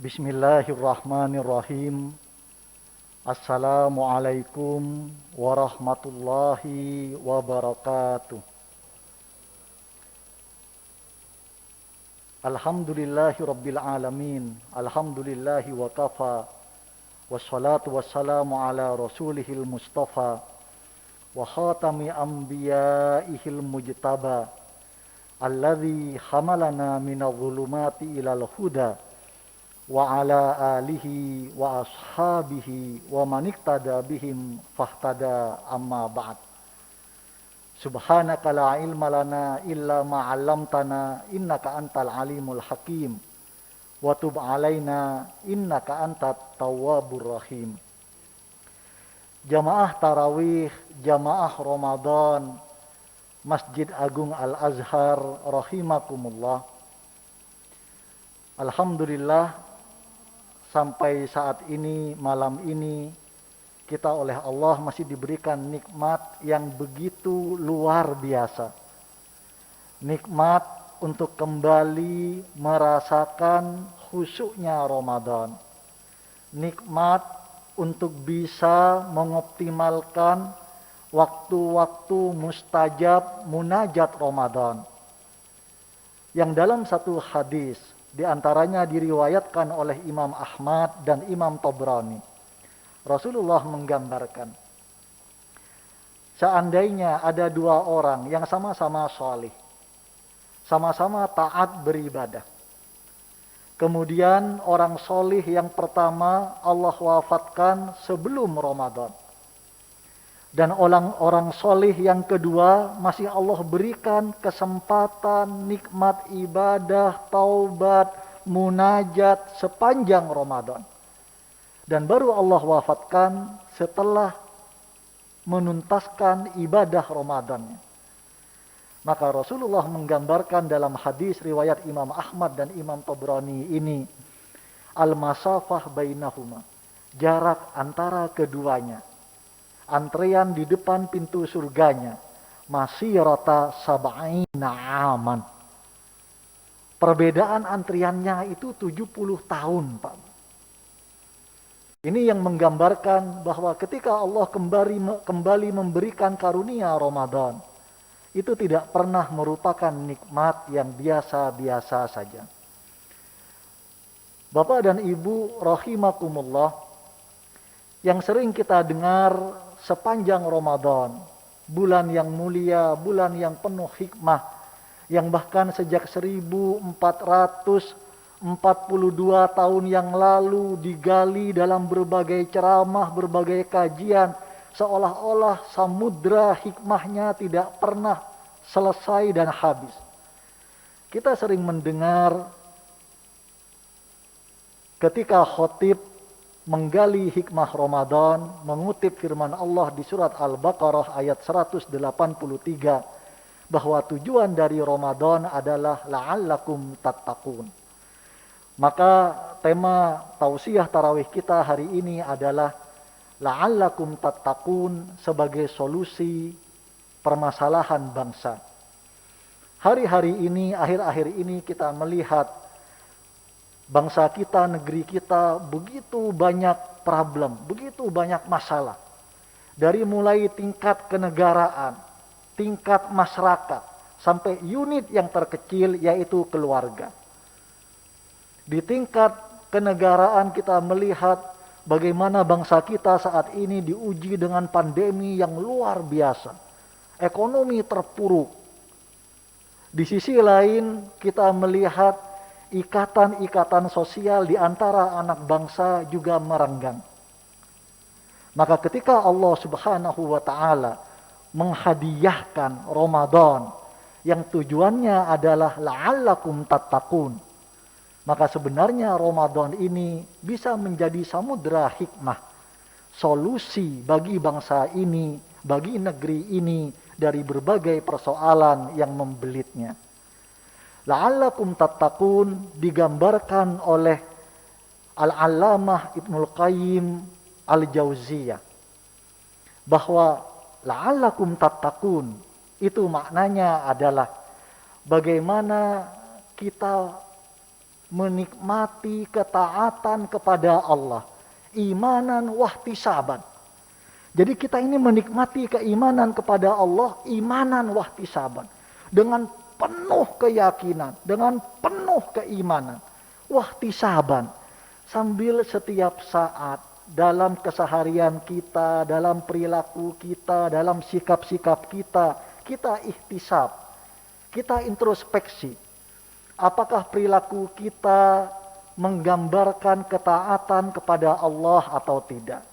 Bismillahirrahmanirrahim. Assalamualaikum warahmatullahi wabarakatuh. Alhamdulillahi rabbil alamin. Alhamdulillahi wa kafa. Wassalatu wassalamu ala rasulihil mustafa wa khatami anbiyaihil mujtaba alladzi hamalana minadh dhulumati ilal huda wa ala alihi wa ashabihi wa maniktada bihim fahtada amma ba'd. Subhanaka la ilma lana illa ma 'allamtana innaka antal alimul hakim wa tub alaina innaka antat tawwabur rahim. Jamaah tarawih, jamaah Ramadan Masjid Agung Al-Azhar rahimakumullah. Alhamdulillah, sampai saat ini, malam ini, kita oleh Allah masih diberikan nikmat yang begitu luar biasa. Nikmat untuk kembali merasakan khusyuknya Ramadan. Nikmat untuk bisa mengoptimalkan waktu-waktu mustajab munajat Ramadan. Yang dalam satu hadis, di antaranya diriwayatkan oleh Imam Ahmad dan Imam Tabrani, Rasulullah menggambarkan, seandainya ada dua orang yang sama-sama salih, sama-sama taat beribadah. Kemudian orang salih yang pertama Allah wafatkan sebelum Ramadan. Dan orang salih yang kedua masih Allah berikan kesempatan, nikmat ibadah, taubat, munajat sepanjang Ramadan. Dan baru Allah wafatkan setelah menuntaskan ibadah Ramadannya. Maka Rasulullah menggambarkan dalam hadis riwayat Imam Ahmad dan Imam Tabrani ini, al-masafah bainahuma, jarak antara keduanya, antrean di depan pintu surganya, masirata sab'ina aman. Perbedaan antriannya itu 70 tahun, Pak. Ini yang menggambarkan bahwa ketika Allah kembali memberikan karunia Ramadan, itu tidak pernah merupakan nikmat yang biasa-biasa saja. Bapak dan Ibu rahimakumullah, yang sering kita dengar sepanjang Ramadan, bulan yang mulia, bulan yang penuh hikmah, yang bahkan sejak 1442 tahun yang lalu digali dalam berbagai ceramah, berbagai kajian, seolah-olah samudra hikmahnya tidak pernah selesai dan habis. Kita sering mendengar ketika khatib menggali hikmah Ramadan, mengutip firman Allah di surat Al-Baqarah ayat 183, bahwa tujuan dari Ramadan adalah la'allakum tattaqun. Maka tema tausiah tarawih kita hari ini adalah la'allakum tattaqun sebagai solusi permasalahan bangsa. Hari-hari ini, akhir-akhir ini kita melihat bangsa kita, negeri kita begitu banyak problem, begitu banyak masalah. Dari mulai tingkat kenegaraan, tingkat masyarakat, sampai unit yang terkecil yaitu keluarga. Di tingkat kenegaraan kita melihat bagaimana bangsa kita saat ini diuji dengan pandemi yang luar biasa. Ekonomi terpuruk. Di sisi lain kita melihat ikatan-ikatan sosial di antara anak bangsa juga merenggang. Maka ketika Allah Subhanahu wa taala menghadiahkan Ramadan yang tujuannya adalah la'allakum tattaqun, maka sebenarnya Ramadan ini bisa menjadi samudra hikmah, solusi bagi bangsa ini, bagi negeri ini dari berbagai persoalan yang membelitnya. La'allakum tattaqun digambarkan oleh Al-Allamah Ibnul Qayyim Al-Jauziyah, bahwa la'allakum tattaqun itu maknanya adalah bagaimana kita menikmati ketaatan kepada Allah, imanan wahtisaban. Jadi kita ini menikmati keimanan kepada Allah, imanan wahtisaban, dengan penuh keyakinan, dengan penuh keimanan, wahtisaban, sambil setiap saat dalam keseharian kita, dalam perilaku kita, dalam sikap-sikap kita, kita ihtisab, kita introspeksi. Apakah perilaku kita menggambarkan ketaatan kepada Allah atau tidak?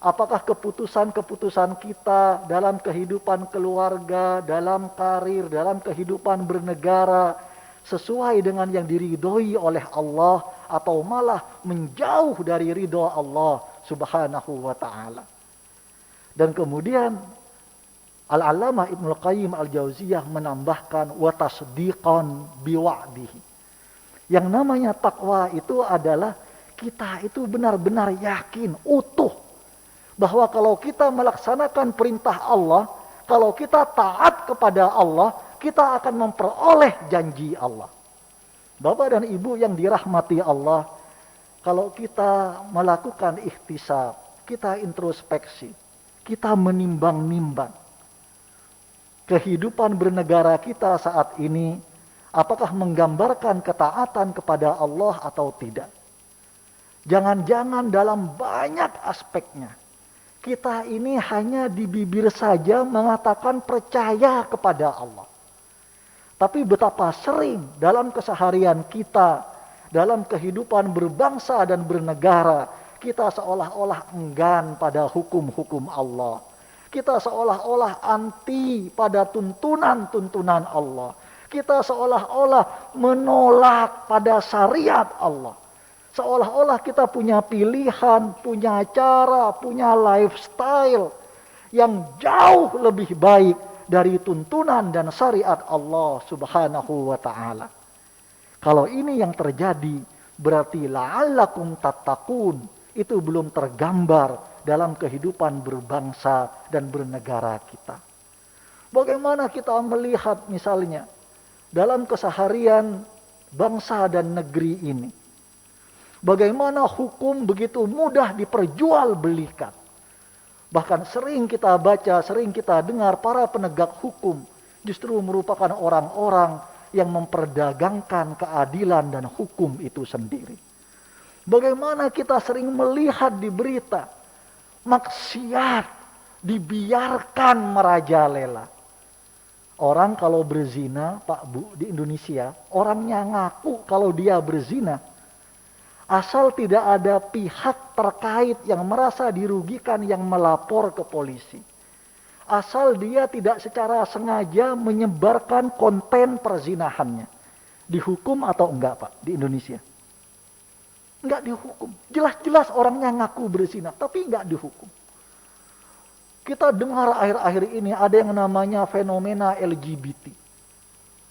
Apakah keputusan-keputusan kita dalam kehidupan keluarga, dalam karir, dalam kehidupan bernegara sesuai dengan yang diridhoi oleh Allah atau malah menjauh dari ridho Allah Subhanahu wa ta'ala. Dan kemudian Al-Allamah Ibnul Qayyim Al-Jauziyah menambahkan wa tasdiqan biwa'dihi. Yang namanya takwa itu adalah kita itu benar-benar yakin, utuh, bahwa kalau kita melaksanakan perintah Allah, kalau kita taat kepada Allah, kita akan memperoleh janji Allah. Bapak dan Ibu yang dirahmati Allah, kalau kita melakukan ihtisab, kita introspeksi, kita menimbang-nimbang kehidupan bernegara kita saat ini, apakah menggambarkan ketaatan kepada Allah atau tidak? Jangan-jangan dalam banyak aspeknya kita ini hanya di bibir saja mengatakan percaya kepada Allah. Tapi betapa sering dalam keseharian kita, dalam kehidupan berbangsa dan bernegara, kita seolah-olah enggan pada hukum-hukum Allah. Kita seolah-olah anti pada tuntunan-tuntunan Allah. Kita seolah-olah menolak pada syariat Allah. Seolah-olah kita punya pilihan, punya cara, punya lifestyle yang jauh lebih baik dari tuntunan dan syariat Allah Subhanahu wa ta'ala. Kalau ini yang terjadi, berarti la'allakum tattaqun, itu belum tergambar dalam kehidupan berbangsa dan bernegara kita. Bagaimana kita melihat misalnya dalam keseharian bangsa dan negeri ini, bagaimana hukum begitu mudah diperjualbelikan. Bahkan sering kita baca, sering kita dengar para penegak hukum justru merupakan orang-orang yang memperdagangkan keadilan dan hukum itu sendiri. Bagaimana kita sering melihat di berita, maksiat dibiarkan merajalela. Orang kalau berzina, Pak Bu, di Indonesia, orangnya ngaku kalau dia berzina, asal tidak ada pihak terkait yang merasa dirugikan yang melapor ke polisi. Asal dia tidak secara sengaja menyebarkan konten perzinahannya. Dihukum atau enggak, Pak, di Indonesia? Enggak dihukum. Jelas-jelas orangnya ngaku berzina, tapi enggak dihukum. Kita dengar akhir-akhir ini ada yang namanya fenomena LGBT.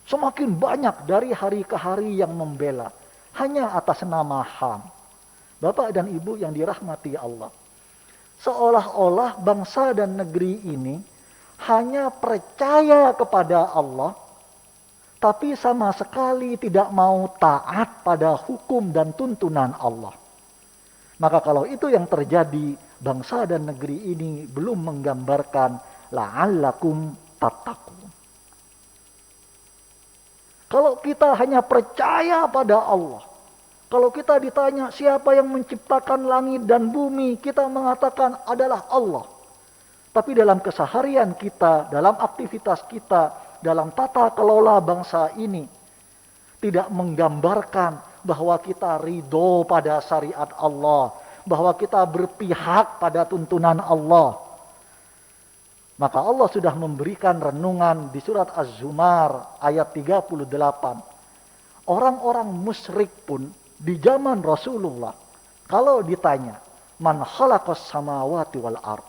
Semakin banyak dari hari ke hari yang membela. Hanya atas nama HAM. Bapak dan Ibu yang dirahmati Allah. Seolah-olah bangsa dan negeri ini hanya percaya kepada Allah, tapi sama sekali tidak mau taat pada hukum dan tuntunan Allah. Maka kalau itu yang terjadi, bangsa dan negeri ini belum menggambarkan la'allakum tattaqun. Kalau kita hanya percaya pada Allah, kalau kita ditanya siapa yang menciptakan langit dan bumi, kita mengatakan adalah Allah. Tapi dalam keseharian kita, dalam aktivitas kita, dalam tata kelola bangsa ini, tidak menggambarkan bahwa kita ridho pada syariat Allah, bahwa kita berpihak pada tuntunan Allah. Maka Allah sudah memberikan renungan di surat Az-Zumar ayat 38. Orang-orang musyrik pun di zaman Rasulullah, kalau ditanya, man khalaqas samawati wal ard,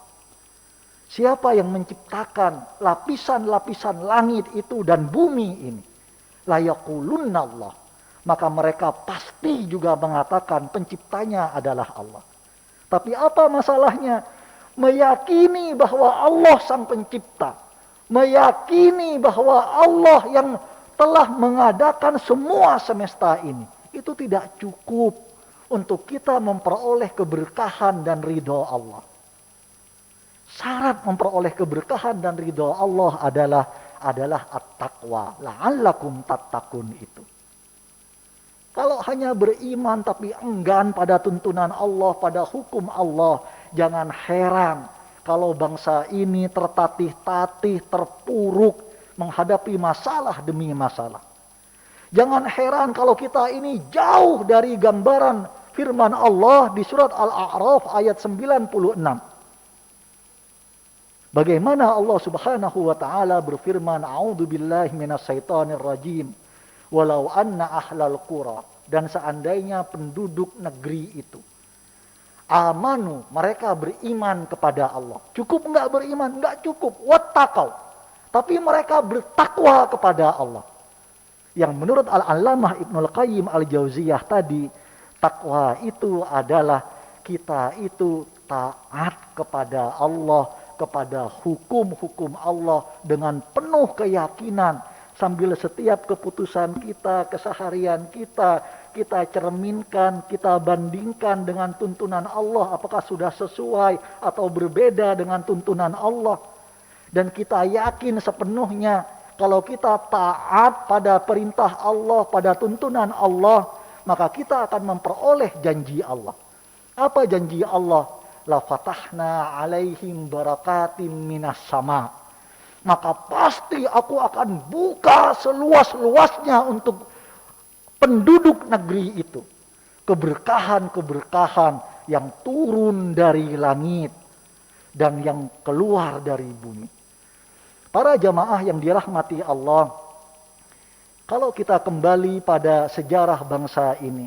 siapa yang menciptakan lapisan-lapisan langit itu dan bumi ini, la yaqulunna Allah, maka mereka pasti juga mengatakan penciptanya adalah Allah. Tapi apa masalahnya? Meyakini bahwa Allah sang pencipta, meyakini bahwa Allah yang telah mengadakan semua semesta ini, itu tidak cukup untuk kita memperoleh keberkahan dan ridho Allah. Syarat memperoleh keberkahan dan ridho Allah adalah at-taqwa, la'allakum tattaqun itu. Kalau hanya beriman tapi enggan pada tuntunan Allah, pada hukum Allah, jangan heran kalau bangsa ini tertatih-tatih, terpuruk menghadapi masalah demi masalah. Jangan heran kalau kita ini jauh dari gambaran firman Allah di surat Al-A'raf ayat 96. Bagaimana Allah Subhanahu wa taala berfirman, "A'udzu billahi minasyaitonir rajim. Walau anna ahlal qura," dan seandainya penduduk negeri itu amanu, mereka beriman kepada Allah. Cukup enggak beriman? Enggak cukup. Wattaqau. Tapi mereka bertakwa kepada Allah. Yang menurut Al-Allamah Ibnul Qayyim Al-Jauziyah tadi, takwa itu adalah kita itu taat kepada Allah, kepada hukum-hukum Allah dengan penuh keyakinan, sambil setiap keputusan kita, keseharian kita cerminkan, kita bandingkan dengan tuntunan Allah, apakah sudah sesuai atau berbeda dengan tuntunan Allah. Dan kita yakin sepenuhnya kalau kita taat pada perintah Allah, pada tuntunan Allah, maka kita akan memperoleh janji Allah. Apa janji Allah? La fatahna alaihim barakatim minas sama. Maka pasti aku akan buka seluas-luasnya untuk penduduk negeri itu. Keberkahan-keberkahan yang turun dari langit dan yang keluar dari bumi. Para jamaah yang dirahmati Allah, kalau kita kembali pada sejarah bangsa ini,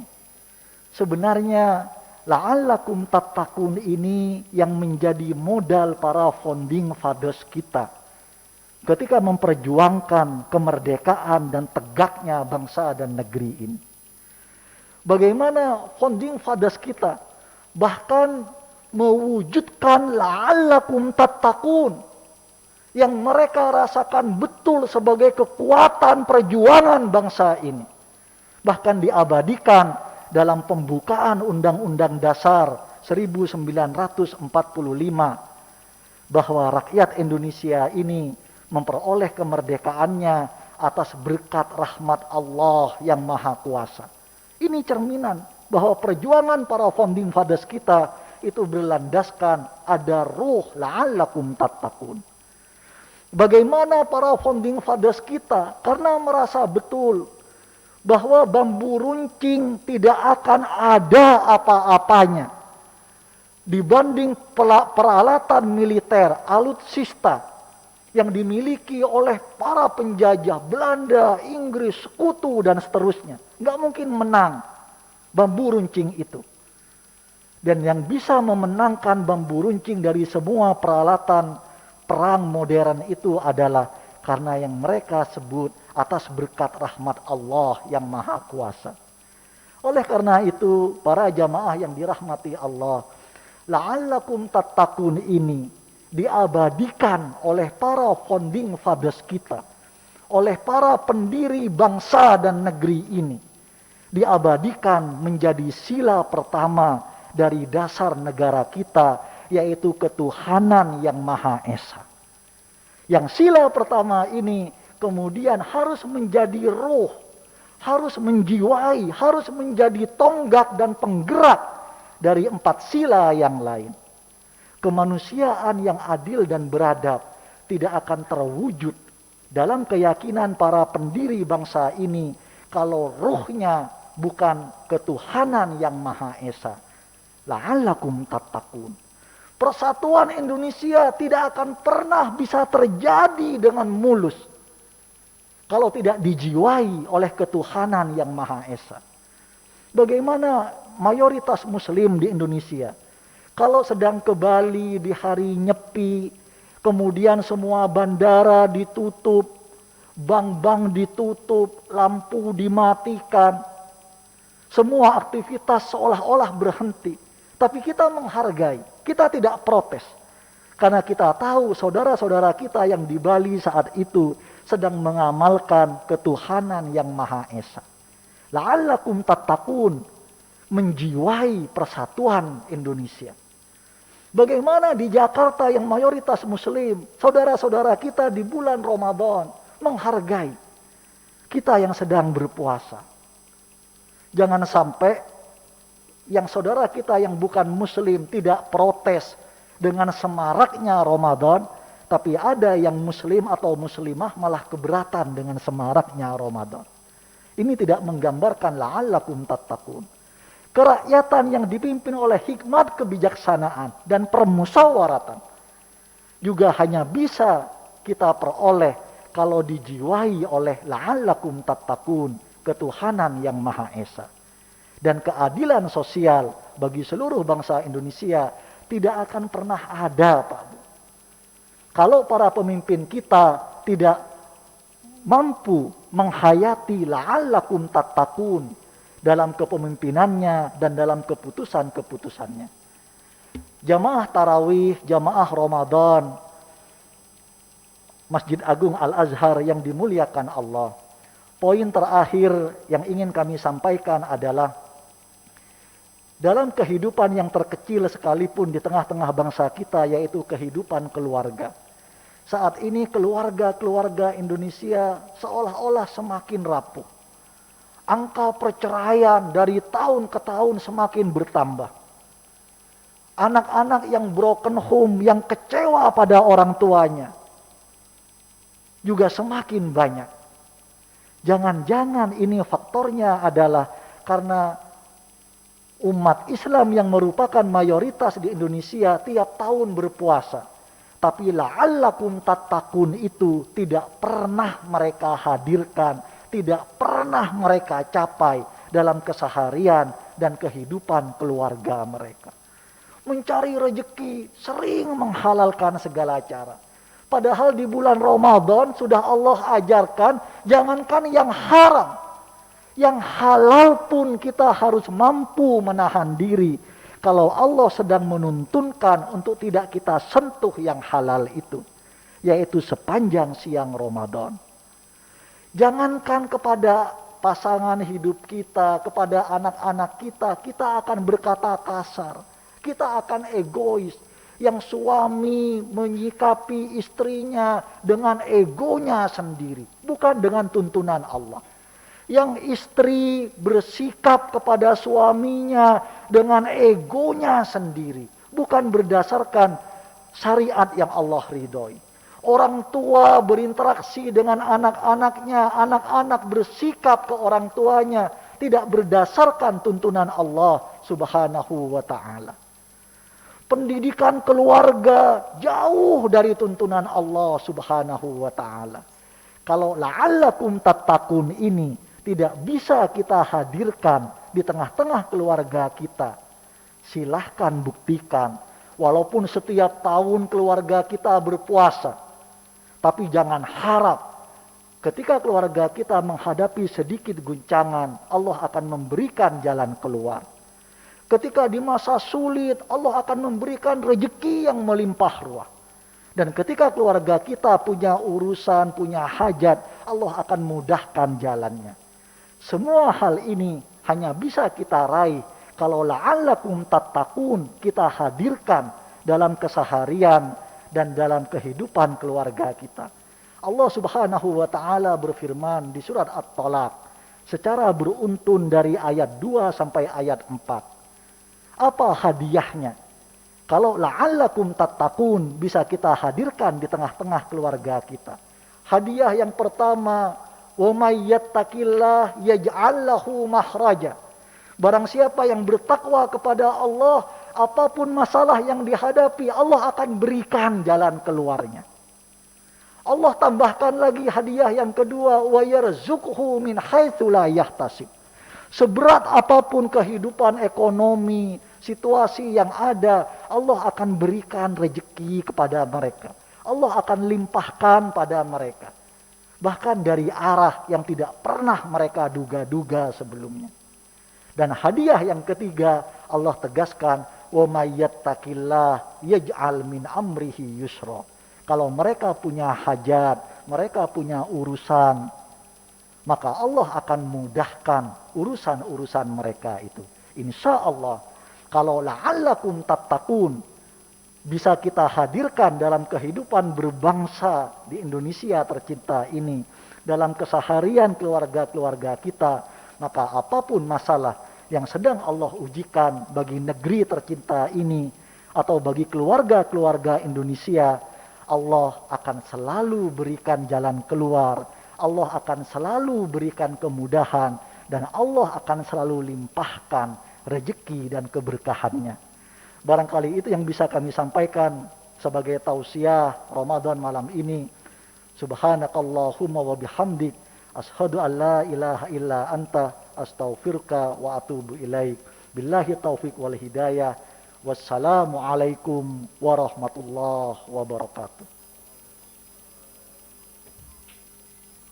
sebenarnya la'allakum tattaqun ini yang menjadi modal para founding fathers kita ketika memperjuangkan kemerdekaan dan tegaknya bangsa dan negeri ini. Bagaimana founding fathers kita bahkan mewujudkan la'allakum tattaqun yang mereka rasakan betul sebagai kekuatan perjuangan bangsa ini. Bahkan diabadikan dalam pembukaan Undang-Undang Dasar 1945 bahwa rakyat Indonesia ini memperoleh kemerdekaannya atas berkat rahmat Allah yang Maha Kuasa. Ini cerminan bahwa perjuangan para founding fathers kita itu berlandaskan ada ruh la'allakum tattaqun. Bagaimana para founding fathers kita karena merasa betul bahwa bambu runcing tidak akan ada apa-apanya dibanding peralatan militer alutsista yang dimiliki oleh para penjajah Belanda, Inggris, Sekutu dan seterusnya. Nggak mungkin menang bambu runcing itu. Dan yang bisa memenangkan bambu runcing dari semua peralatan perang modern itu adalah karena yang mereka sebut atas berkat rahmat Allah yang Maha Kuasa. Oleh karena itu, para jamaah yang dirahmati Allah, la'allakum tattaqun ini diabadikan oleh para founding fathers kita, oleh para pendiri bangsa dan negeri ini, diabadikan menjadi sila pertama dari dasar negara kita, yaitu ketuhanan yang Maha Esa. Yang sila pertama ini kemudian harus menjadi roh, harus menjiwai, harus menjadi tonggak dan penggerak dari 4 sila yang lain. Kemanusiaan yang adil dan beradab tidak akan terwujud dalam keyakinan para pendiri bangsa ini kalau rohnya bukan ketuhanan yang Maha Esa. La'allakum tattaqun. Persatuan Indonesia tidak akan pernah bisa terjadi dengan mulus kalau tidak dijiwai oleh ketuhanan yang Maha Esa. Bagaimana mayoritas Muslim di Indonesia kalau sedang ke Bali di hari Nyepi, kemudian semua bandara ditutup, bank-bank ditutup, lampu dimatikan, semua aktivitas seolah-olah berhenti. Tapi kita menghargai, kita tidak protes. Karena kita tahu saudara-saudara kita yang di Bali saat itu sedang mengamalkan ketuhanan yang Maha Esa. La'allakum tattaqun, menjiwai persatuan Indonesia. Bagaimana di Jakarta yang mayoritas muslim, saudara-saudara kita di bulan Ramadan menghargai kita yang sedang berpuasa. Jangan sampai yang saudara kita yang bukan muslim tidak protes dengan semaraknya Ramadan, tapi ada yang muslim atau muslimah malah keberatan dengan semaraknya Ramadan. Ini tidak menggambarkan la'allakum tattaqun. Kerakyatan yang dipimpin oleh hikmat kebijaksanaan dan permusyawaratan juga hanya bisa kita peroleh kalau dijiwai oleh la'allakum tattaqun, ketuhanan yang Maha Esa. Dan keadilan sosial bagi seluruh bangsa Indonesia tidak akan pernah ada, Pak Bu. Kalau para pemimpin kita tidak mampu menghayati la'allakum tattaqun dalam kepemimpinannya dan dalam keputusan-keputusannya. Jamaah tarawih, jamaah Ramadan, Masjid Agung Al-Azhar yang dimuliakan Allah. Poin terakhir yang ingin kami sampaikan adalah dalam kehidupan yang terkecil sekalipun di tengah-tengah bangsa kita, yaitu kehidupan keluarga. Saat ini keluarga-keluarga Indonesia seolah-olah semakin rapuh. Angka perceraian dari tahun ke tahun semakin bertambah. Anak-anak yang broken home, yang kecewa pada orang tuanya, juga semakin banyak. Jangan-jangan ini faktornya adalah karena umat Islam yang merupakan mayoritas di Indonesia tiap tahun berpuasa. Tapi la'allakum tattaqun itu tidak pernah mereka hadirkan, tidak pernah mereka capai dalam keseharian dan kehidupan keluarga mereka. Mencari rezeki, sering menghalalkan segala cara. Padahal di bulan Ramadan sudah Allah ajarkan, jangankan yang haram, yang halal pun kita harus mampu menahan diri. Kalau Allah sedang menuntunkan untuk tidak kita sentuh yang halal itu, yaitu sepanjang siang Ramadan. Jangankan kepada pasangan hidup kita, kepada anak-anak kita, kita akan berkata kasar, kita akan egois. Yang suami menyikapi istrinya dengan egonya sendiri, bukan dengan tuntunan Allah. Yang istri bersikap kepada suaminya dengan egonya sendiri, bukan berdasarkan syariat yang Allah ridhoi. Orang tua berinteraksi dengan anak-anaknya, anak-anak bersikap ke orang tuanya tidak berdasarkan tuntunan Allah Subhanahu wa ta'ala. Pendidikan keluarga jauh dari tuntunan Allah Subhanahu wa ta'ala. Kalau la'allakum tattaqun ini tidak bisa kita hadirkan di tengah-tengah keluarga kita, silahkan buktikan. Walaupun setiap tahun keluarga kita berpuasa, tapi jangan harap ketika keluarga kita menghadapi sedikit guncangan, Allah akan memberikan jalan keluar. Ketika di masa sulit, Allah akan memberikan rezeki yang melimpah ruah. Dan ketika keluarga kita punya urusan, punya hajat, Allah akan mudahkan jalannya. Semua hal ini hanya bisa kita raih kalau la'allakum tattaqun kita hadirkan dalam keseharian dan dalam kehidupan keluarga kita. Allah Subhanahu wa ta'ala berfirman di surat At-Talaq secara beruntun dari ayat 2 sampai ayat 4. Apa hadiahnya? Kalau la'allakum tattaqun bisa kita hadirkan di tengah-tengah keluarga kita. Hadiah yang pertama, wa may yattaqillah yaj'al lahu makhraja. Barang siapa yang bertakwa kepada Allah, apapun masalah yang dihadapi, Allah akan berikan jalan keluarnya. Allah tambahkan lagi hadiah yang kedua, wa yarzuqhu min haitsu la yahtasib. Seberat apapun kehidupan ekonomi, situasi yang ada, Allah akan berikan rezeki kepada mereka. Allah akan limpahkan pada mereka. Bahkan dari arah yang tidak pernah mereka duga-duga sebelumnya. Dan hadiah yang ketiga, Allah tegaskan, wa may yattaqillah yaj'al min amrihi yusra. Kalau mereka punya hajat, mereka punya urusan, maka Allah akan mudahkan urusan-urusan mereka itu. Insya Allah, kalau la'allakum tattaqun bisa kita hadirkan dalam kehidupan berbangsa di Indonesia tercinta ini, dalam keseharian keluarga-keluarga kita, maka apapun masalah yang sedang Allah ujikan bagi negeri tercinta ini atau bagi keluarga-keluarga Indonesia, Allah akan selalu berikan jalan keluar, Allah akan selalu berikan kemudahan, dan Allah akan selalu limpahkan rezeki dan keberkahannya. Barangkali itu yang bisa kami sampaikan sebagai tausiah Ramadan malam ini. Subhanakallahumma wa bihamdik, ashhadu an la ilaha illa anta, astaghfiruka wa atubu ilaik. Billahi taufiq wal hidayah. Wassalamu alaikum warahmatullahi wabarakatuh.